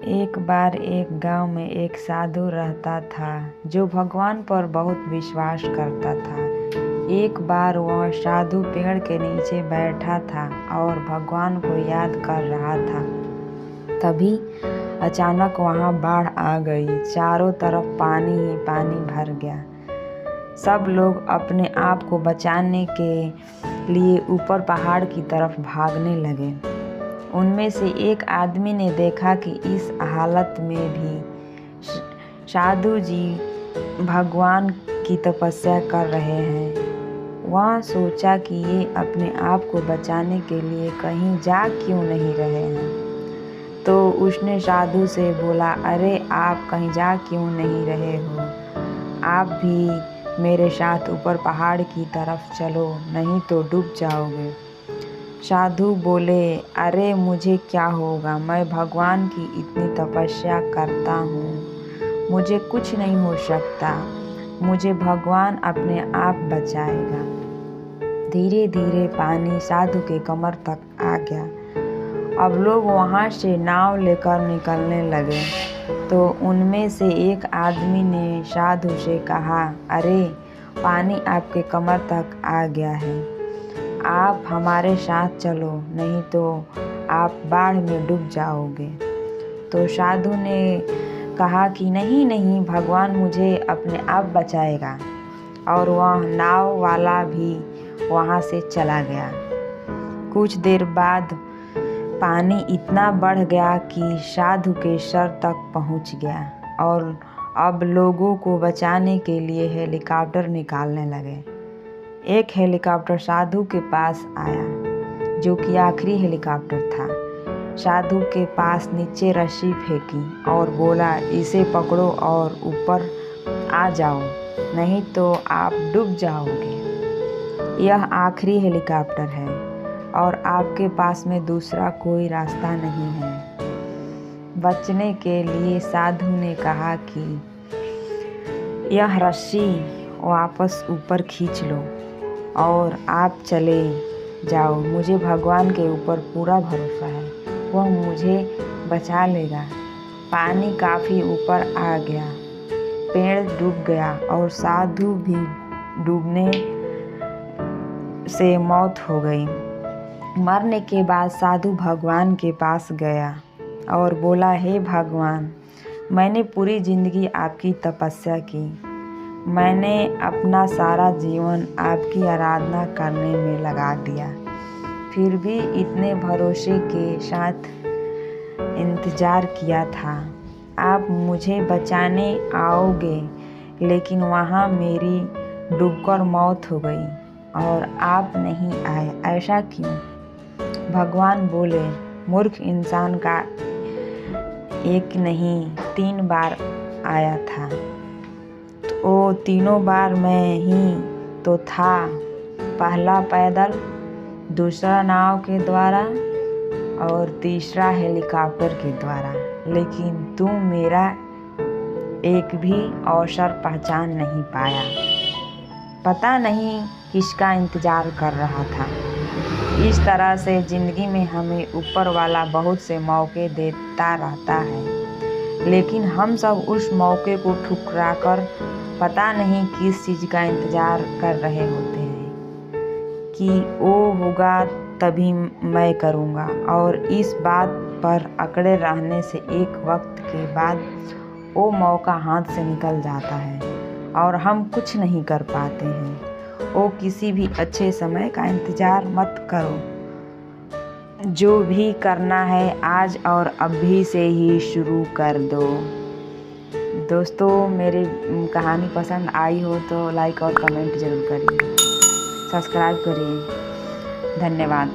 एक बार एक गांव में एक साधु रहता था जो भगवान पर बहुत विश्वास करता था। एक बार वह साधु पेड़ के नीचे बैठा था और भगवान को याद कर रहा था। तभी अचानक वहां बाढ़ आ गई। चारों तरफ पानी ही पानी भर गया। सब लोग अपने आप को बचाने के लिए ऊपर पहाड़ की तरफ भागने लगे। उनमें से एक आदमी ने देखा कि इस हालत में भी साधु जी भगवान की तपस्या कर रहे हैं। वह सोचा कि ये अपने आप को बचाने के लिए कहीं जा क्यों नहीं रहे हैं। तो उसने साधु से बोला, अरे आप कहीं जा क्यों नहीं रहे हो? आप भी मेरे साथ ऊपर पहाड़ की तरफ चलो, नहीं तो डूब जाओगे। साधु बोले, अरे मुझे क्या होगा, मैं भगवान की इतनी तपस्या करता हूँ, मुझे कुछ नहीं हो सकता, मुझे भगवान अपने आप बचाएगा। धीरे धीरे पानी साधु के कमर तक आ गया। अब लोग वहाँ से नाव लेकर निकलने लगे। तो उनमें से एक आदमी ने साधु से कहा, अरे पानी आपके कमर तक आ गया है, आप हमारे साथ चलो, नहीं तो आप बाढ़ में डूब जाओगे। तो साधु ने कहा कि नहीं नहीं, भगवान मुझे अपने आप बचाएगा। और वह नाव वाला भी वहाँ से चला गया। कुछ देर बाद पानी इतना बढ़ गया कि साधु के सर तक पहुँच गया और अब लोगों को बचाने के लिए हेलीकॉप्टर निकालने लगे। एक हेलीकॉप्टर साधु के पास आया, जो कि आखिरी हेलीकॉप्टर था। साधु के पास नीचे रस्सी फेंकी और बोला, इसे पकड़ो और ऊपर आ जाओ, नहीं तो आप डूब जाओगे। यह आखिरी हेलीकॉप्टर है और आपके पास में दूसरा कोई रास्ता नहीं है। बचने के लिए साधु ने कहा कि यह रस्सी वापस ऊपर खींच लो और आप चले जाओ। मुझे भगवान के ऊपर पूरा भरोसा है, वह मुझे बचा लेगा। पानी काफ़ी ऊपर आ गया, पेड़ डूब गया और साधु भी डूबने से मौत हो गई। मरने के बाद साधु भगवान के पास गया और बोला, हे भगवान, मैंने पूरी ज़िंदगी आपकी तपस्या की, मैंने अपना सारा जीवन आपकी आराधना करने में लगा दिया, फिर भी इतने भरोसे के साथ इंतज़ार किया था। आप मुझे बचाने आओगे, लेकिन वहाँ मेरी डूबकर मौत हो गई और आप नहीं आए, ऐसा क्यों? भगवान बोले, मूर्ख इंसान का एक नहीं 3 बार आया था। तो तीनों बार मैं ही तो था, पहला पैदल, दूसरा नाव के द्वारा और तीसरा हेलीकॉप्टर के द्वारा, लेकिन तू मेरा एक भी अवसर पहचान नहीं पाया। पता नहीं किसका इंतज़ार कर रहा था। इस तरह से ज़िंदगी में हमें ऊपर वाला बहुत से मौके देता रहता है, लेकिन हम सब उस मौके को ठुकरा कर पता नहीं किस चीज़ का इंतज़ार कर रहे होते हैं कि वो होगा तभी मैं करूँगा। और इस बात पर अकड़े रहने से एक वक्त के बाद वो मौका हाथ से निकल जाता है और हम कुछ नहीं कर पाते हैं। वो किसी भी अच्छे समय का इंतज़ार मत करो। जो भी करना है आज और अभी से ही शुरू कर दो। दोस्तों, मेरी कहानी पसंद आई हो तो लाइक और कमेंट ज़रूर करिए, सब्सक्राइब करिए। धन्यवाद।